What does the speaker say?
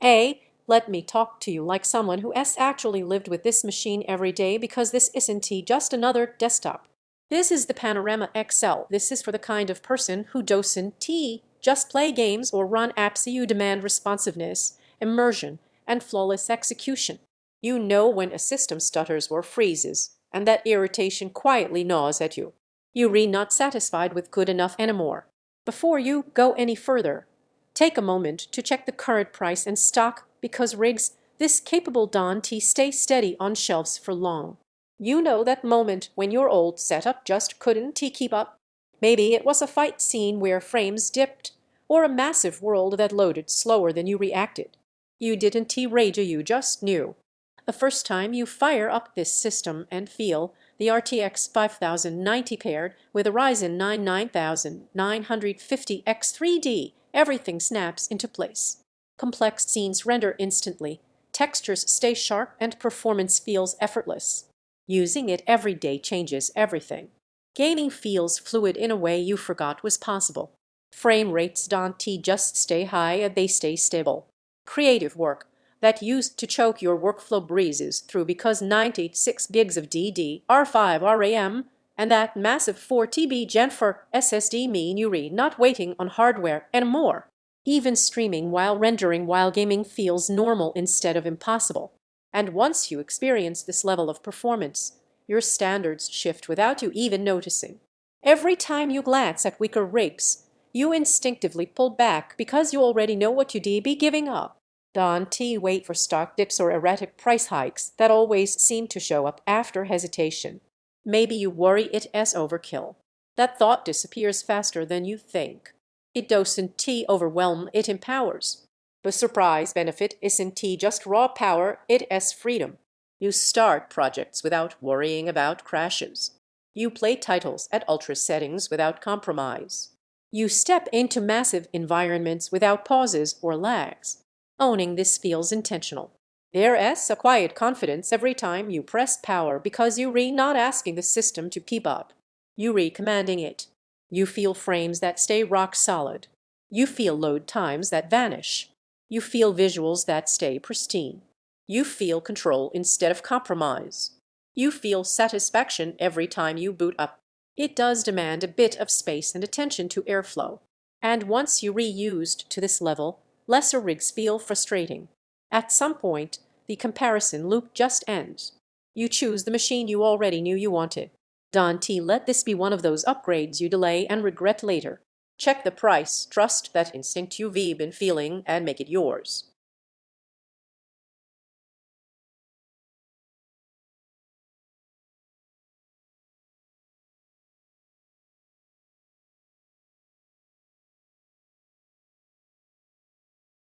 Let me talk to you like someone who has actually lived with this machine every day, because this isn't just another desktop. This is the Panorama XL. This is for the kind of person who doesn't just play games or run apps. You demand responsiveness, immersion, and flawless execution. You know when a system stutters or freezes, and that irritation quietly gnaws at you. You're not satisfied with good enough anymore. Before you go any further, take a moment to check the current price and stock, because rigs this capable don't stay steady on shelves for long. You know that moment when your old setup just couldn't keep up? Maybe it was a fight scene where frames dipped, or a massive world that loaded slower than you reacted. You didn't rage, you just knew. The first time you fire up this system and feel the RTX 5090 paired with a Ryzen 9 9950X3D, everything snaps into place. Complex scenes render instantly, textures stay sharp, and performance feels effortless. Using it every day changes everything. Gaming feels fluid in a way you forgot was possible. Frame rates don't just stay high, they stay stable. Creative work that used to choke your workflow breezes through, because 96 gigs of DDR5 RAM and that massive 4TB Gen4 SSD mean you're not waiting on hardware anymore. Even streaming while rendering while gaming feels normal instead of impossible. And once you experience this level of performance, your standards shift without you even noticing. Every time you glance at weaker rigs, you instinctively pull back, because you already know what you'd be giving up. Don't wait for stock dips or erratic price hikes that always seem to show up after hesitation. Maybe you worry it as overkill. That thought disappears faster than you think. It doesn't overwhelm, it empowers. The surprise benefit isn't just raw power, it is freedom. You start projects without worrying about crashes. You play titles at ultra settings without compromise. You step into massive environments without pauses or lags. Owning this feels intentional. There is a quiet confidence every time you press power, because you're not asking the system to keep up. You're commanding it. You feel frames that stay rock solid. You feel load times that vanish. You feel visuals that stay pristine. You feel control instead of compromise. You feel satisfaction every time you boot up. It does demand a bit of space and attention to airflow. And once you're reused to this level, lesser rigs feel frustrating. At some point, the comparison loop just ends. You choose the machine you already knew you wanted. Don't let this be one of those upgrades you delay and regret later. Check the price, trust that instinct you've been feeling, and make it yours.